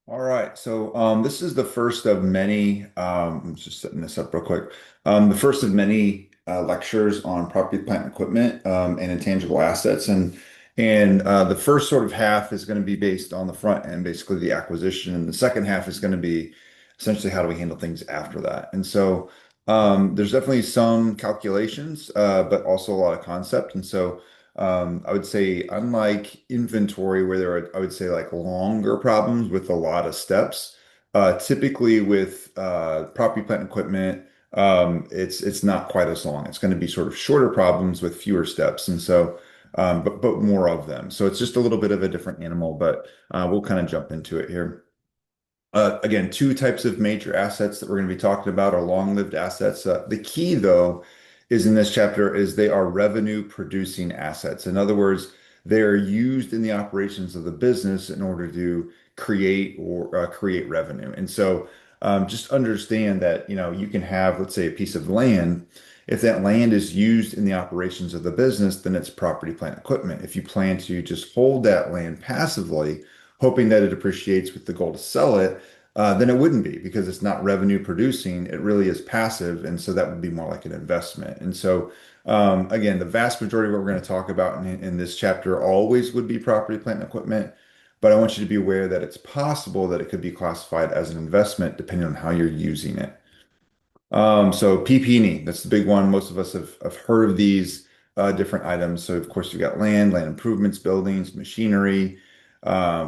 All right, so this is the first of many. I'm just setting this up real quick. The first of many lectures on property, plant, and equipment and intangible assets, and the first sort of half is going to be based on the front end, basically the acquisition, and the second half is going to be essentially how do we handle things after that. And so there's definitely some calculations, but also a lot of concept, and so. I would say, unlike inventory, where there are, I would say, like longer problems with a lot of steps, typically with property, plant, and equipment, it's not quite as long. It's going to be sort of shorter problems with fewer steps, and so, but more of them. So it's just a little bit of a different animal, but we'll kind of jump into it here. Again, two types of major assets that we're going to be talking about are long-lived assets. The key, though, is in this chapter is they are revenue producing assets. In other words, they are used in the operations of the business in order to create revenue. And so just understand that, you can have, let's say, a piece of land. If that land is used in the operations of the business, then it's property, plant, equipment. If you plan to just hold that land passively, hoping that it appreciates with the goal to sell it, then it wouldn't be because it's not revenue producing. It really is passive. And so that would be more like an investment. And so, again, the vast majority of what we're going to talk about in this chapter always would be property, plant, and equipment. But I want you to be aware that it's possible that it could be classified as an investment depending on how you're using it. So PP&E, that's the big one. Most of us have heard of these different items. So of course you've got land improvements, buildings, machinery,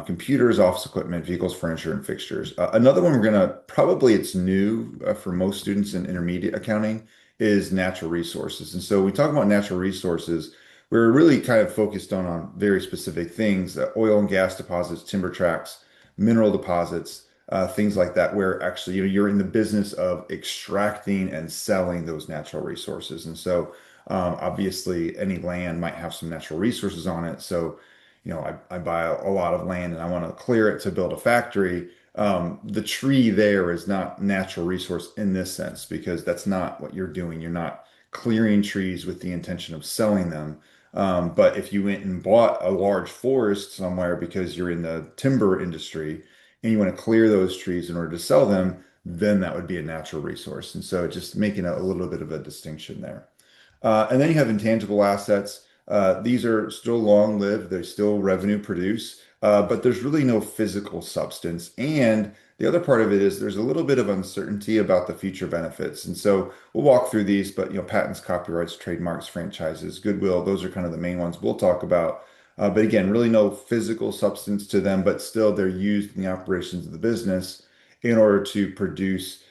computers, office equipment, vehicles, furniture, and fixtures. Another one we're gonna probably it's new for most students in intermediate accounting is natural resources. And so we talk about natural resources. We're really kind of focused on very specific things, oil and gas deposits, timber tracts, mineral deposits, things like that, where actually, you're in the business of extracting and selling those natural resources. And so, obviously, any land might have some natural resources on it. So, I buy a lot of land and I want to clear it to build a factory. The tree there is not natural resource in this sense because that's not what you're doing. You're not clearing trees with the intention of selling them. But if you went and bought a large forest somewhere because you're in the timber industry, and you want to clear those trees in order to sell them, then that would be a natural resource. And so just making a little bit of a distinction there. And then you have intangible assets. These are still long-lived, they still revenue produce, but there's really no physical substance. And the other part of it is there's a little bit of uncertainty about the future benefits. And so we'll walk through these, but patents, copyrights, trademarks, franchises, goodwill, those are kind of the main ones we'll talk about. But again, really no physical substance to them, but still they're used in the operations of the business in order to produce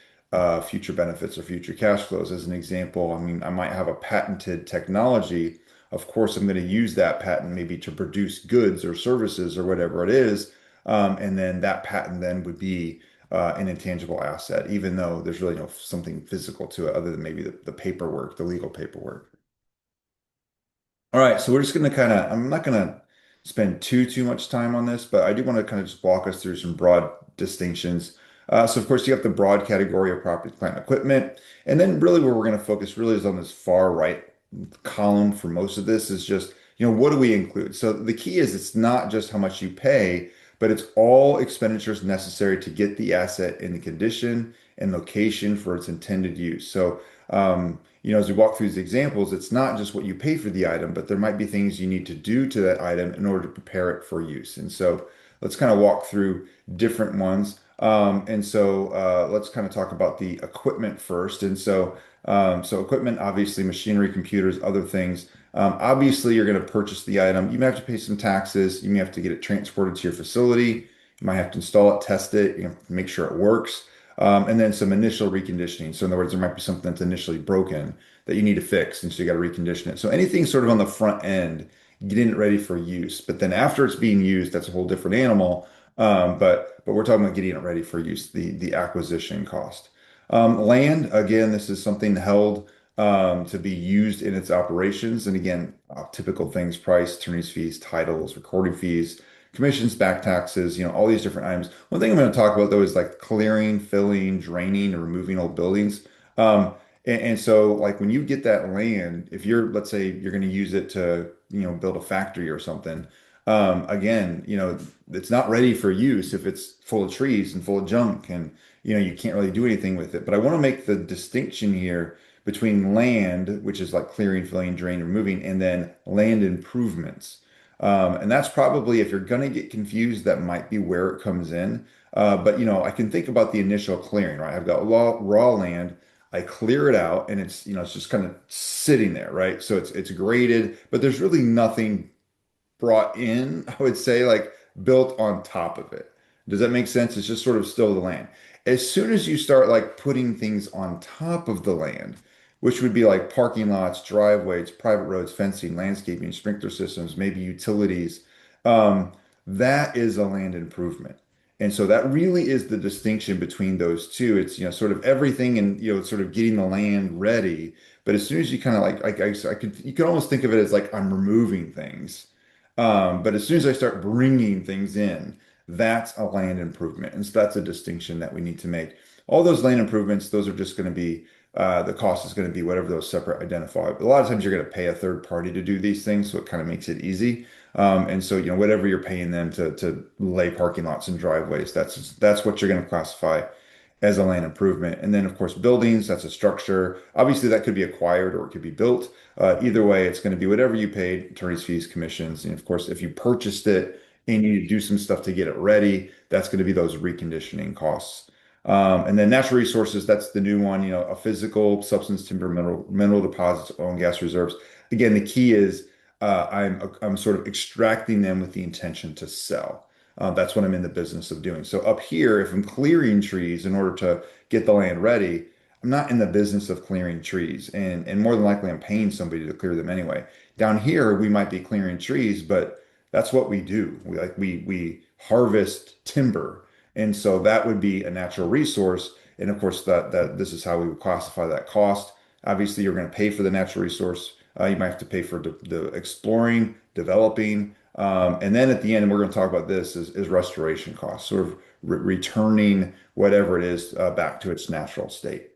future benefits or future cash flows. As an example, I mean, I might have a patented technology. Of course, I'm going to use that patent maybe to produce goods or services or whatever it is. And then that patent then would be an intangible asset, even though there's really no something physical to it other than maybe the paperwork, the legal paperwork. All right, so we're just going to I'm not going to spend too much time on this, but I do want to kind of just walk us through some broad distinctions. So of course you have the broad category of property, plant, and equipment, and then really where we're going to focus really is on this far right column for most of this is just, what do we include? So the key is it's not just how much you pay, but it's all expenditures necessary to get the asset in the condition and location for its intended use. So as we walk through these examples, it's not just what you pay for the item, but there might be things you need to do to that item in order to prepare it for use. And so let's kind of walk through different ones. Let's kind of talk about the equipment first. So equipment, obviously machinery, computers, other things. Obviously, you're going to purchase the item. You may have to pay some taxes. You may have to get it transported to your facility. You might have to install it, test it, make sure it works. And then some initial reconditioning. So in other words, there might be something that's initially broken that you need to fix, and so you got to recondition it. So anything sort of on the front end, getting it ready for use. But then after it's being used, that's a whole different animal. But we're talking about getting it ready for use, the acquisition cost. Land, again, this is something held to be used in its operations. And again, typical things, price, attorney's fees, titles, recording fees, commissions, back taxes, all these different items. One thing I'm going to talk about though is like clearing, filling, draining, and removing old buildings. And so like when you get that land, if let's say you're going to use it to, build a factory or something, Again, it's not ready for use if it's full of trees and full of junk and you can't really do anything with it. But I want to make the distinction here between land, which is like clearing, filling, draining, removing, and then land improvements. And that's probably, if you're going to get confused, that might be where it comes in. But I can think about the initial clearing, right? I've got raw land. I clear it out and it's just kind of sitting there, right? So it's graded, but there's really nothing brought in, I would say, like built on top of it. Does that make sense? It's just sort of still the land. As soon as you start like putting things on top of the land, which would be like parking lots, driveways, private roads, fencing, landscaping, sprinkler systems, maybe utilities, um, that is a land improvement. And so that really is the distinction between those two. It's, sort of everything and, sort of getting the land ready. But as soon as you kind of like you could almost think of it as like I'm removing things. But as soon as I start bringing things in, that's a land improvement. And so that's a distinction that we need to make. All those land improvements, those are just going to be, the cost is going to be whatever those separate identify. A lot of times you're going to pay a third party to do these things, so it kind of makes it easy. And so, whatever you're paying them to lay parking lots and driveways, that's what you're going to classify as a land improvement. And then, of course, buildings, that's a structure. Obviously, that could be acquired or it could be built. Either way, it's going to be whatever you paid, attorney's fees, commissions. And of course, if you purchased it and you need to do some stuff to get it ready, that's going to be those reconditioning costs. And then natural resources, that's the new one, a physical substance, timber, mineral deposits, oil and gas reserves. Again, the key is I'm sort of extracting them with the intention to sell. That's what I'm in the business of doing. So up here, if I'm clearing trees in order to get the land ready, I'm not in the business of clearing trees. And more than likely, I'm paying somebody to clear them anyway. Down here, we might be clearing trees, but that's what we do. We harvest timber. And so that would be a natural resource. And of course, that this is how we would classify that cost. Obviously, you're going to pay for the natural resource. You might have to pay for the exploring, developing, and then at the end, and we're going to talk about this, is restoration costs, sort of returning whatever it is back to its natural state.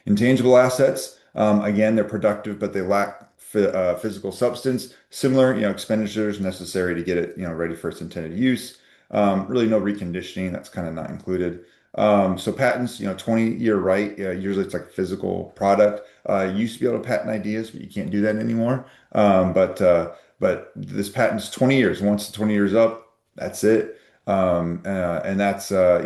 Intangible assets, again, they're productive, but they lack physical substance. Similar, expenditures necessary to get it, ready for its intended use. Really no reconditioning, that's kind of not included. So patents, 20-year right, usually it's like a physical product. You used to be able to patent ideas, but you can't do that anymore. But this patent's 20 years. Once the 20 years up, that's it. And that's why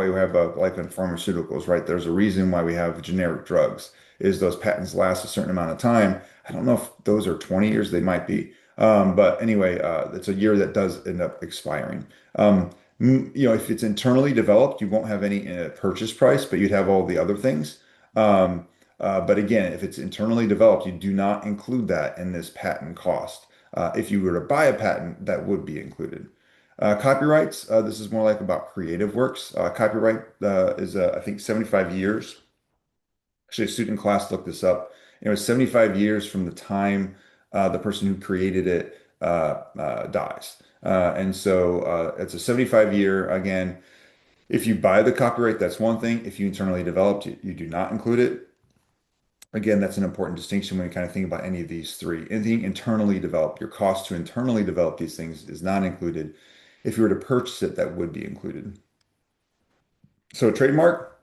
we have like in pharmaceuticals, right? There's a reason why we have generic drugs, is those patents last a certain amount of time. I don't know if those are 20 years, they might be. But anyway, it's a year that does end up expiring. If it's internally developed, you won't have any purchase price, but you'd have all the other things. But again, if it's internally developed, you do not include that in this patent cost. If you were to buy a patent, that would be included. Copyrights, this is more like about creative works. Copyright is, I think, 75 years. Actually, a student in class looked this up. It was 75 years from the time the person who created it dies. And so it's a 75-year, again, if you buy the copyright, that's one thing. If you internally developed it, you do not include it. Again, that's an important distinction when you kind of think about any of these three. Anything internally developed, your cost to internally develop these things is not included. If you were to purchase it, that would be included. So a trademark,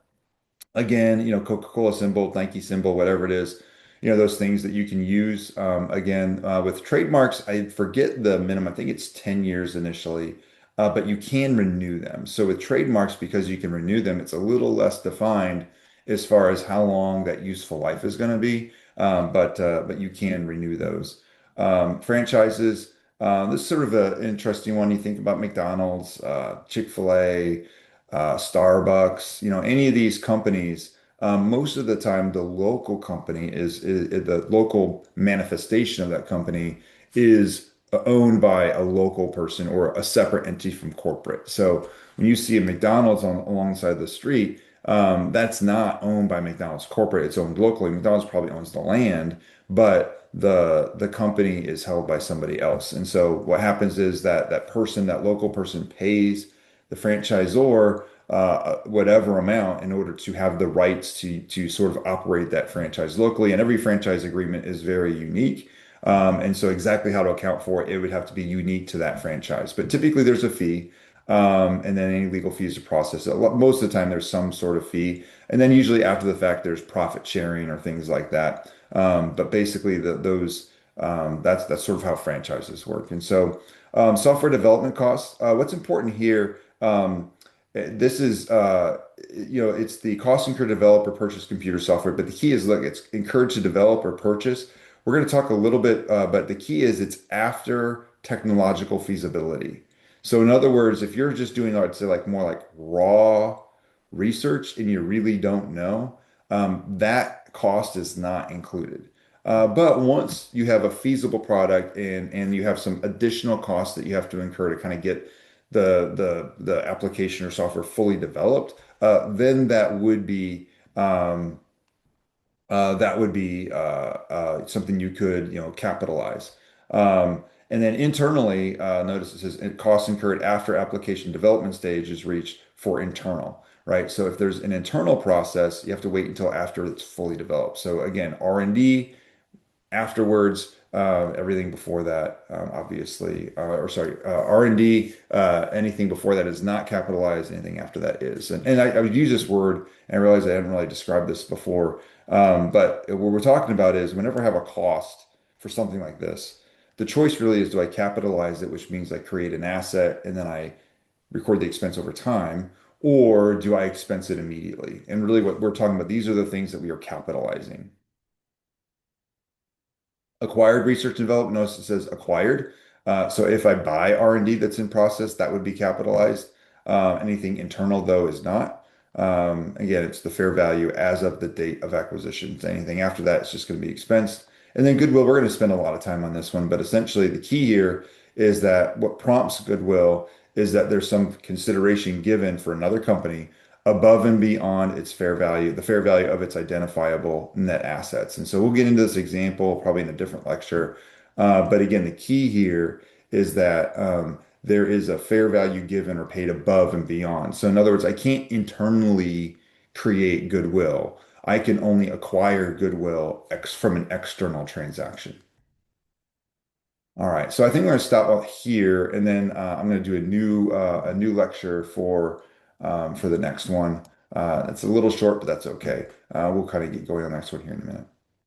again, Coca-Cola symbol, Nike symbol, whatever it is, those things that you can use. Again, with trademarks, I forget the minimum. I think it's 10 years initially, but you can renew them. So with trademarks, because you can renew them, it's a little less defined as far as how long that useful life is going to be. But you can renew those. Franchises, this is sort of an interesting one. You think about McDonald's, Chick-fil-A, Starbucks, any of these companies, most of the time the local company is the local manifestation of that company is owned by a local person or a separate entity from corporate. So when you see a McDonald's alongside the street, that's not owned by McDonald's corporate. It's owned locally. McDonald's probably owns the land, but the company is held by somebody else. And so what happens is that local person pays the franchisor whatever amount in order to have the rights to sort of operate that franchise locally. And every franchise agreement is very unique. And so exactly how to account for it, it would have to be unique to that franchise. But typically there's a fee, and then any legal fees to process it. Most of the time there's some sort of fee. And then usually after the fact, there's profit sharing or things like that. But basically that's sort of how franchises work. And so software development costs, what's important here, this is, it's the cost incurred to develop or purchase computer software, but the key is, look, it's encouraged to develop or purchase. We're going to talk a little bit, but the key is it's after technological feasibility. So in other words, if you're just doing, I'd say like more like raw research and you really don't know, that cost is not included. But once you have a feasible product and you have some additional costs that you have to incur to kind of get the application or software fully developed, then that would be something you could, capitalize. And then internally, notice it says costs incurred after application development stage is reached for internal, right? So if there's an internal process, you have to wait until after it's fully developed. So again, R&D afterwards, everything before that, obviously, or sorry, R&D, anything before that is not capitalized, anything after that is. And I would use this word, and I realize I hadn't really described this before, but what we're talking about is whenever I have a cost for something like this, the choice really is, do I capitalize it, which means I create an asset and then I record the expense over time, or do I expense it immediately? And really what we're talking about, these are the things that we are capitalizing. Acquired research and development, notice it says acquired. So if I buy R&D that's in process, that would be capitalized. Anything internal, though, is not. Again, it's the fair value as of the date of acquisition. Anything after that is just going to be expensed. And then goodwill, we're going to spend a lot of time on this one, but essentially the key here is that what prompts goodwill is that there's some consideration given for another company above and beyond its fair value, the fair value of its identifiable net assets. And so we'll get into this example probably in a different lecture. But again, the key here is that there is a fair value given or paid above and beyond. So in other words, I can't internally create goodwill. I can only acquire goodwill from an external transaction. All right, so I think we're going to stop out here, and then I'm going to do a new lecture for the next one. It's a little short, but that's okay. We'll kind of get going on the next one here in a minute.